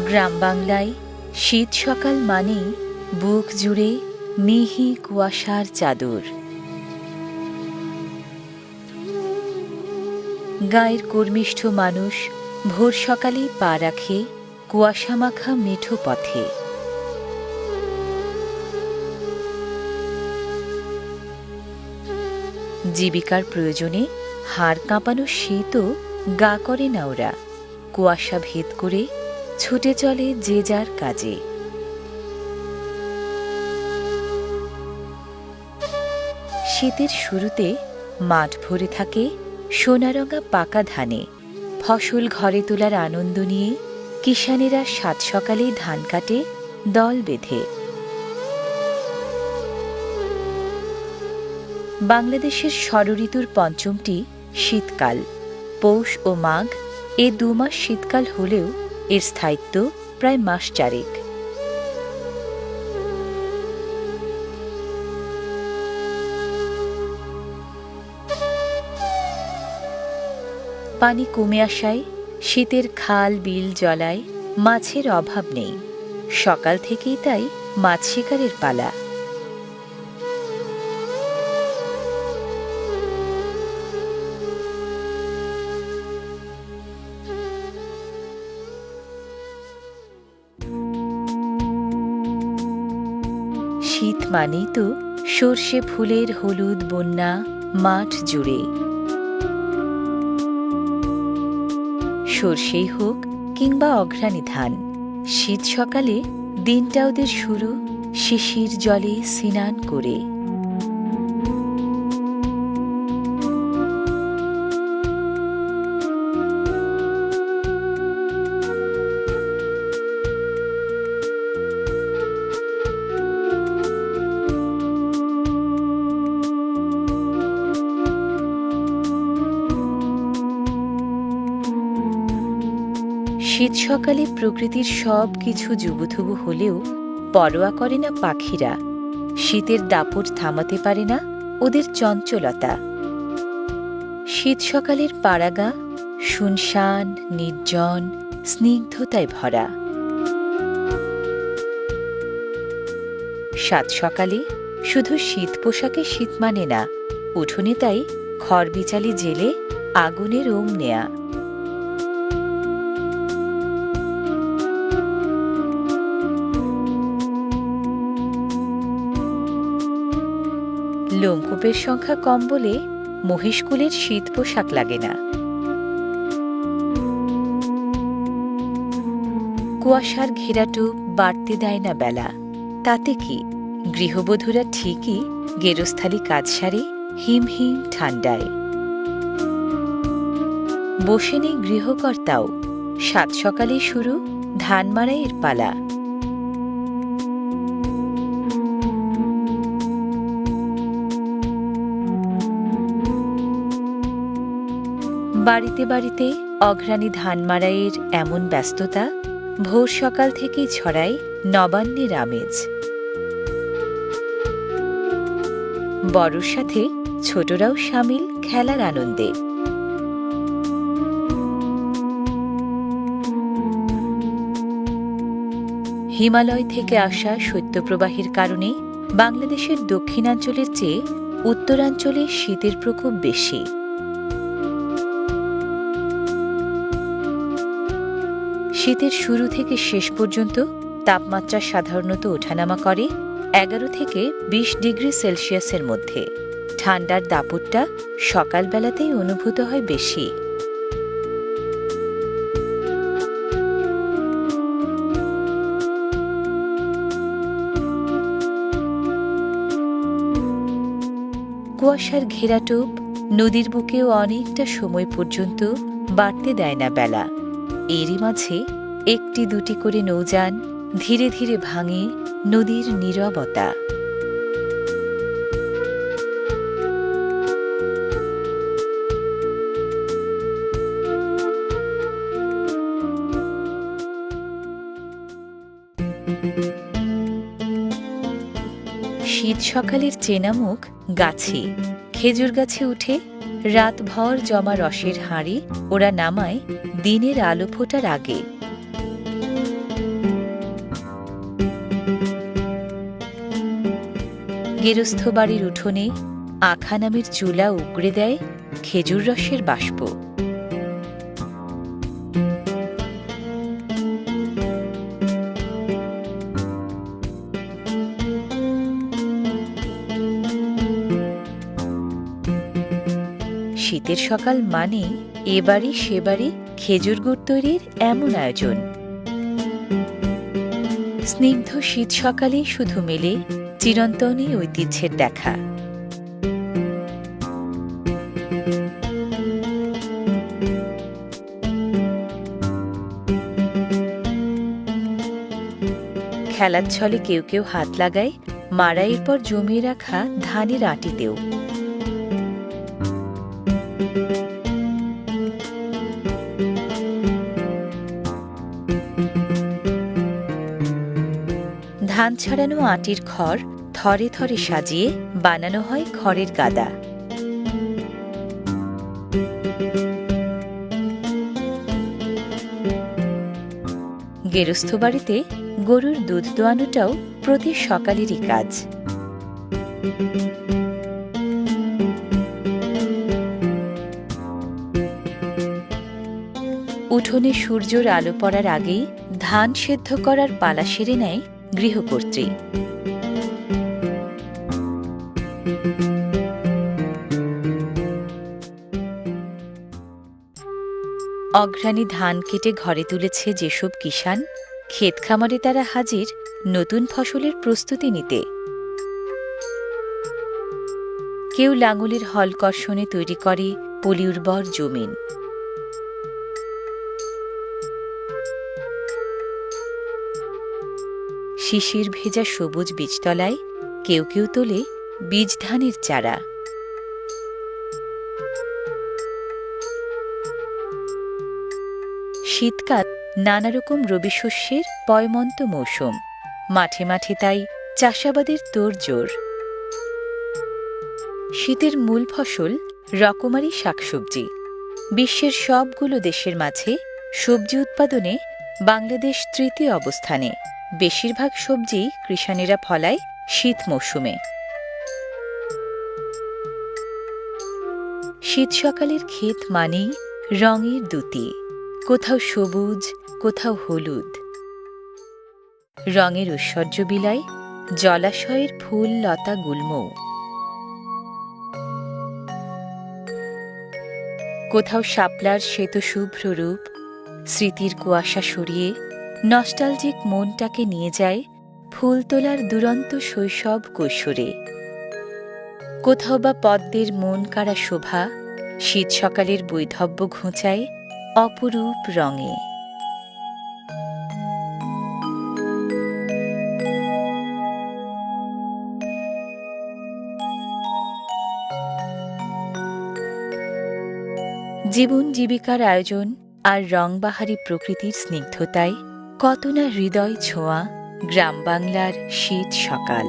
গ্রাম বাংলায় শীত সকাল মানেই বুক জুড়ে মিহি কুয়াশার চাদর। গায়ের কর্মিষ্ঠ মানুষ ভোর সকালেই পা রাখে কুয়াশা মাখা মেঠো পথে। জীবিকার প্রয়োজনে হাড় কাঁপানো শীতও গা করে না ওরা। কুয়াশা ভেদ করে ছুটে চলে যে যার কাজে। শীতের শুরুতে মাঠ ভরে থাকে সোনারঙা পাকা ধানে। ফসল ঘরে তোলার আনন্দ নিয়ে কিষানেরা সাত সকালেই ধান কাটে দল বেঁধে। বাংলাদেশের ষড়ঋতুর পঞ্চমটি শীতকাল। পৌষ ও মাঘ এ 2 মাস শীতকাল হলেও এর স্থায়িত্ব প্রায় মাস চারেক। পানি কমে আসায় শীতের খাল বিল জলায় মাছের অভাব নেই। সকাল থেকেই তাই মাছ শিকারের পালা। শীত মানেই তো সর্ষে ফুলের হলুদ বন্যা মাঠ জুড়ে। সর্ষেই হোক কিংবা অঘ্রাণী ধান, শীত সকালে দিনটা ওদের শুরু শিশির জলে স্নান করে। শীত সকালে প্রকৃতির সব কিছু জুবুথুবু হলেও পরোয়া করে না পাখিরা। শীতের দাপট থামাতে পারে না ওদের চঞ্চলতা। শীত সকালের পাড়াগা শুনশান নির্জন স্নিগ্ধতায় ভরা। সাত সকালে শুধু শীত পোশাকে শীত মানে না, উঠোনে তাই খড় বিচালি জেলে আগুনের ওম নেয়া। লোমকূপের সংখ্যা কম বলে মহিষকুলের শীত পোশাক লাগে না। কুয়াশার ঘেরাটুপ বাড়তে দেয় না বেলা। তাতে কি, গৃহবধূরা ঠিকই গেরস্থালি কাজ সারে হিম হিম ঠান্ডায়। বসে নেই গৃহকর্তাও, সাত সকালেই শুরু ধান মাড়াইয়ের পালা। বাড়িতে বাড়িতে অঘ্রাণী ধান মাড়াইয়ের এমন ব্যস্ততা ভোর সকাল থেকেই ছড়ায় নবান্নের আমেজ। বড়র সাথে ছোটরাও সামিল খেলার আনন্দে। হিমালয় থেকে আসা শৈত্যপ্রবাহের কারণে বাংলাদেশের দক্ষিণাঞ্চলের চেয়ে উত্তরাঞ্চলে শীতের প্রকোপ বেশি। শীতের শুরু থেকে শেষ পর্যন্ত তাপমাত্রা সাধারণত ওঠানামা করে 11 থেকে 20 ডিগ্রি সেলসিয়াসের মধ্যে। ঠান্ডার দাপটটা সকালবেলাতেই অনুভূত হয় বেশি। কুয়াশার ঘেরাটোপ নদীর বুকেও অনেকটা সময় পর্যন্ত বাড়তে দেয় না বেলা। এরই মাঝে একটি দুটি করে নৌযান ধীরে ধীরে ভাঙে নদীর নীরবতা। শীত সকালের চেনা মুখ গাছে, খেজুর গাছে উঠে রাতভর জমা রসের হাঁড়ি ওরা নামায় দিনের আলো ফোটার আগে। গেরস্থ বাড়ির উঠোনে আখা নামের চুলা উগড়ে দেয় খেজুর রসের বাষ্প। শীতের সকাল মানে এবারই সেবারই খেজুর গুড় তৈরির এমন আয়োজন। স্নিগ্ধ শীত সকালে শুধু মেলে চিরন্তনী ঐতিহ্যের দেখা। খেলার ছলে কেউ কেউ হাত লাগায় মাড়াইয়ের পর জমিয়ে রাখা ধানের আটিতেও। ধান ছাড়ানো আটির খড় থরে থরে সাজিয়ে বানানো হয় খড়ের গাদা। গেরস্থ বাড়িতে গরুর দুধ দোয়ানোটাও প্রতি সকালেরই কাজ। উঠোনে সূর্যের আলো পড়ার আগেই ধান সেদ্ধ করার পালা সেরে নেয় গৃহকর্ত্রী। অঘ্রাণী ধান কেটে ঘরে তুলেছে যেসব কিষাণ, ক্ষেত খামারে তারা হাজির নতুন ফসলের প্রস্তুতি নিতে। কেউ লাঙলের হল কর্ষণে তৈরি করে পলি উর্বর জমিন। শিশির ভেজা সবুজ বীজতলায় কেউ কেউ তোলে বীজ ধানের চারা। শীতকাল নানা রকম রবি শস্যের পয়মন্ত মৌসুম। মাঠে মাঠে তাই চাষাবাদের তোড়জোড়। শীতের মূল ফসল রকমারি শাকসবজি। বিশ্বের সবগুলো দেশের মাঝে সবজি উৎপাদনে বাংলাদেশ তৃতীয় অবস্থানে। বেশিরভাগ সবজি কৃষাণেরা ফলায় শীত মৌসুমে। শীত সকালের ক্ষেত মানেই রঙের দ্যুতি, কোথাও সবুজ কোথাও হলুদ। রঙের ঐশ্বর্য বিলায় জলাশয়ের ফুল লতা গুল্মও। কোথাও শাপলার শ্বেতশুভ্র রূপ স্মৃতির কুয়াশা সরিয়ে নস্টালজিক মনটাকে নিয়ে যায় ফুল তোলার দুরন্ত শৈশব কৈশোরে। কোথাও বা পদ্মের মন কাড়া শোভা শীত সকালের বৈধব্য ঘোঁচায় অপরূপ রঙে। জীবন জীবিকার আয়োজন আর রংবাহারি প্রকৃতির স্নিগ্ধতায় কত না হৃদয় ছোঁয়া গ্রাম বাংলার শীত সকাল।